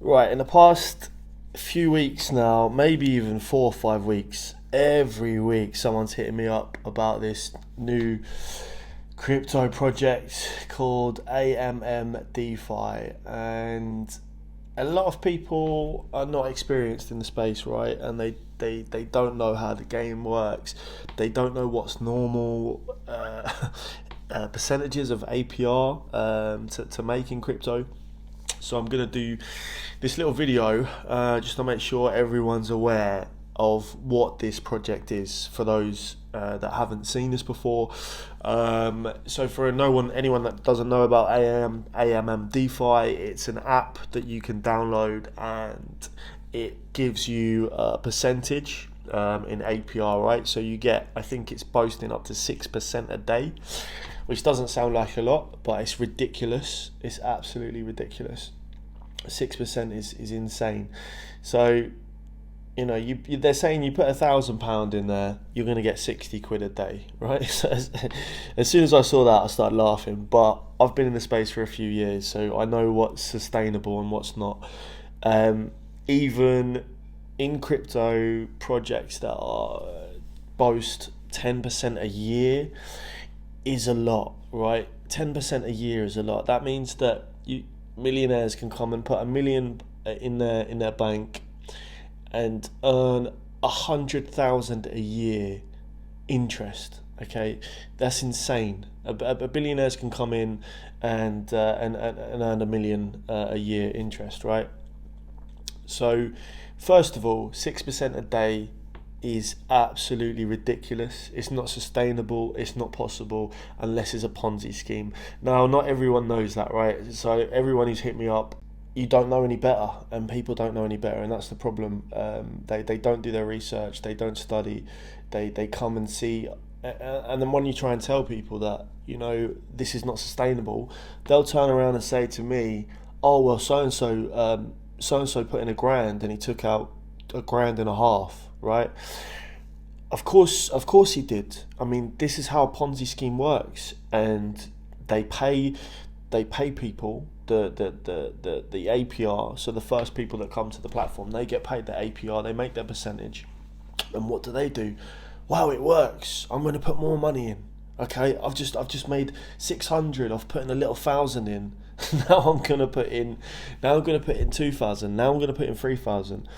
Right, in the past few weeks now, maybe even 4 or 5 weeks, every week someone's hitting me up about this new crypto project called AMM DeFi, and a lot of people are not experienced in the space, right? And they don't know how the game works. They don't know what's normal percentages of APR to make in crypto. So I'm going to do this little video just to make sure everyone's aware of what this project is for those that haven't seen this before. So for anyone that doesn't know about AMM DeFi, it's an app that you can download and it gives you a percentage in APR, right? So you get, I think it's boasting up to 6% a day, which doesn't sound like a lot, but it's ridiculous. It's absolutely ridiculous. 6% is insane. So, they're saying you put £1,000 in there, you're going to get 60 quid a day, right? So as soon as I saw that, I started laughing. But I've been in the space for a few years, so I know what's sustainable and what's not. Even in crypto projects that boast 10% a year is a lot, right? 10% a year is a lot. That means that millionaires can come and put $1 million in their bank and earn 100,000 a year interest. Okay, that's insane. Billionaires can come in and earn $1 million a year interest, right? So, first of all, 6% a day is absolutely ridiculous. It's not sustainable. It's not possible unless it's a Ponzi scheme. Now, not everyone knows that, right? So everyone who's hit me up, you don't know any better, and people don't know any better, and that's the problem. They don't do their research. They don't study. They come and see, and then when you try and tell people that this is not sustainable, they'll turn around and say to me, "Oh well, so and so put in £1,000 and he took out £1.5 grand." Right? Of course he did. I mean, this is how a Ponzi scheme works, and they pay people the APR. So the first people that come to the platform, they get paid the APR. They make their percentage, and what do? Wow, it works. I'm going to put more money in. Okay, I've just made 600 off putting a little 1,000 in. Now I'm going to put in 2,000. Now I'm going to put in 3,000.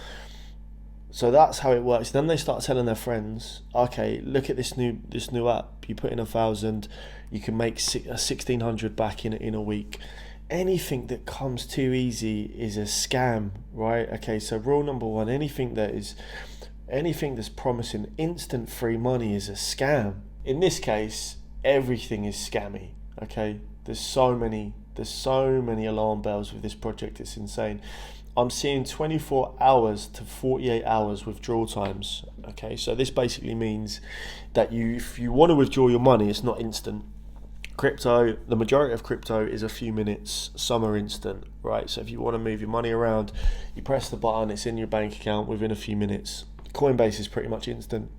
So that's how it works. Then they start telling their friends, okay, look at this new app. You put in 1,000, you can make 1,600 back in a week. Anything that comes too easy is a scam, right? Okay, so rule number one: anything that's promising instant free money is a scam. In this case, everything is scammy. Okay, there's so many alarm bells with this project. It's insane. I'm seeing 24 hours to 48 hours withdrawal times. Okay, so this basically means that if you want to withdraw your money, it's not instant. The majority of crypto is a few minutes, some are instant, right? So if you want to move your money around, you press the button, it's in your bank account within a few minutes. Coinbase is pretty much instant.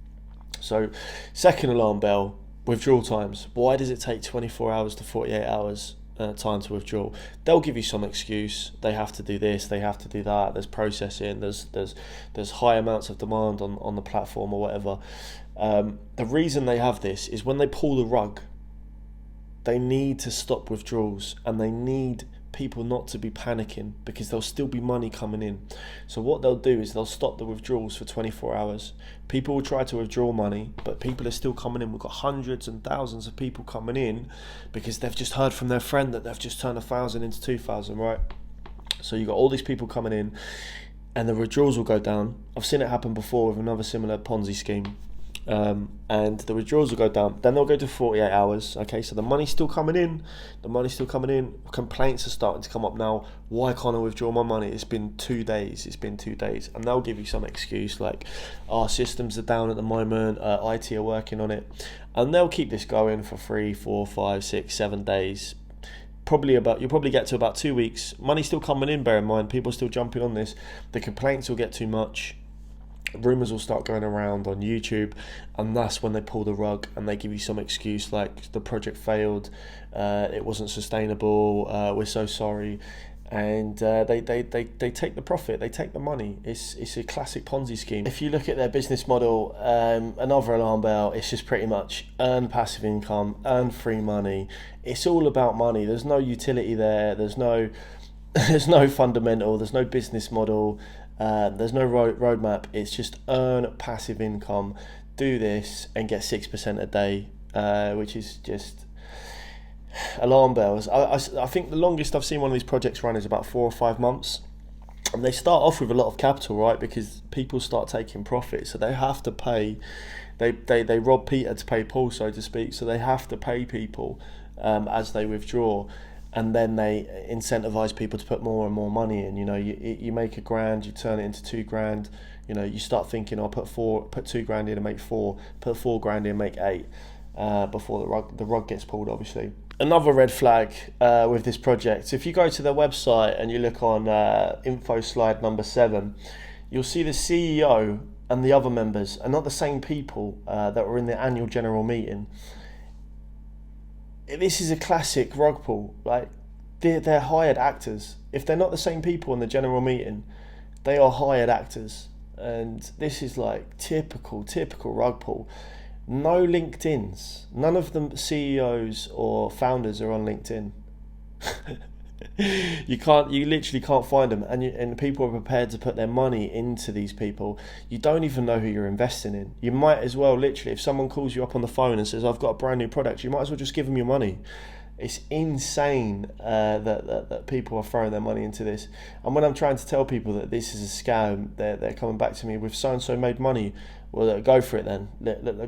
So second alarm bell, withdrawal times. Why does it take 24 hours to 48 hours? Time to withdraw? They'll give you some excuse. They have to do this, they have to do that. There's processing. There's high amounts of demand on the platform or whatever. The reason they have this is when they pull the rug, they need to stop withdrawals, and they need people not to be panicking because there'll still be money coming in. So what they'll do is they'll stop the withdrawals for 24 hours. People will try to withdraw money, but people are still coming in. We've got hundreds and thousands of people coming in because they've just heard from their friend that they've just turned 1,000 into 2,000, right? So you've got all these people coming in, and the withdrawals will go down. I've seen it happen before with another similar Ponzi scheme. And the withdrawals will go down. Then they'll go to 48 hours. Okay, so the money's still coming in. Complaints are starting to come up now. Why can't I withdraw my money? It's been 2 days. And they'll give you some excuse like, our systems are down at the moment. IT are working on it, and they'll keep this going for 3, 4, 5, 6, 7 days. You'll probably get to about 2 weeks. Money's still coming in. Bear in mind, people are still jumping on this. The complaints will get too much. Rumors will start going around on YouTube, and that's when they pull the rug and they give you some excuse like the project failed, it wasn't sustainable, we're so sorry. and they take the profit, they take the money. It's a classic Ponzi scheme. If you look at their business model, another alarm bell. It's just pretty much earn passive income, earn free money. It's all about money. There's no utility there. There's no there's no fundamental. There's no business model. There's no roadmap. It's just earn passive income, do this and get 6% a day, which is just alarm bells. I think the longest I've seen one of these projects run is about 4 or 5 months. And they start off with a lot of capital, right? Because people start taking profit, so they have to pay. They rob Peter to pay Paul, so to speak. So they have to pay people as they withdraw, and then they incentivize people to put more and more money in. You know, you make $1,000, you turn it into $2,000. You know, you start thinking, I'll put $2,000 in and make 4, put $4,000 in and make 8, before the rug gets pulled, obviously. Another red flag with this project, if you go to their website and you look on info slide number 7, you'll see the CEO and the other members are not the same people that were in the annual general meeting. This is a classic rug pull. Like, they're hired actors. If they're not the same people in the general meeting, they are hired actors. And this is like typical rug pull. No LinkedIns. None of the CEOs or founders are on LinkedIn. You literally can't find them, and people are prepared to put their money into these people. You don't even know who you're investing in. You might as well, literally, if someone calls you up on the phone and says, I've got a brand new product, you might as well just give them your money. It's insane that people are throwing their money into this. And when I'm trying to tell people that this is a scam, they're coming back to me with so-and-so made money. Well, go for it then.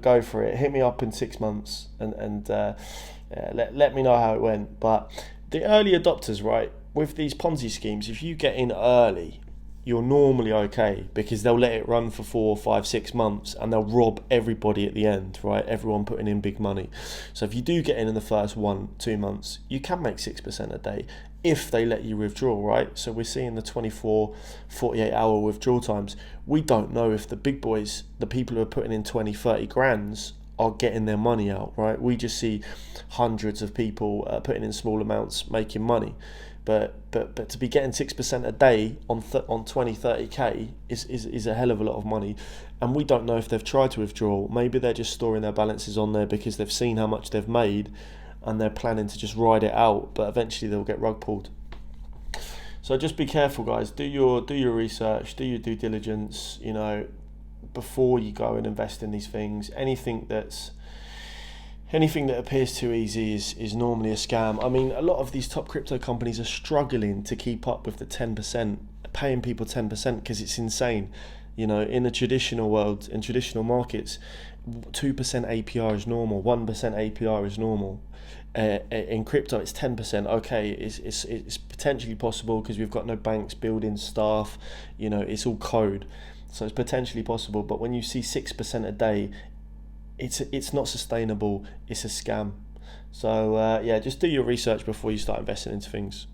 Go for it. Hit me up in 6 months and let me know how it went. But the early adopters, right, with these Ponzi schemes, if you get in early, you're normally okay, because they'll let it run for 4, 5, 6 months and they'll rob everybody at the end, right? Everyone putting in big money. So if you do get in the first 1-2 months, you can make 6% a day if they let you withdraw, right? So we're seeing the 24, 48 hour withdrawal times. We don't know if the big boys, the people who are putting in 20, 30 grands, are getting their money out, right? We just see hundreds of people putting in small amounts making money. But to be getting 6% a day on 20, 30k is a hell of a lot of money. And we don't know if they've tried to withdraw. Maybe they're just storing their balances on there because they've seen how much they've made and they're planning to just ride it out, but eventually they'll get rug pulled. So just be careful, guys. Do your research, do your due diligence, you know, before you go and invest in these things. Anything that appears too easy is normally a scam. I mean, a lot of these top crypto companies are struggling to keep up with the 10%, paying people 10%, because it's insane. You know, in the traditional world, in traditional markets, 2% APR is normal, 1% APR is normal. In crypto, it's 10%. Okay, it's potentially possible because we've got no banks, buildings, staff. You know, it's all code, so it's potentially possible. But when you see 6% a day, it's not sustainable. It's a scam. So yeah, just do your research before you start investing into things.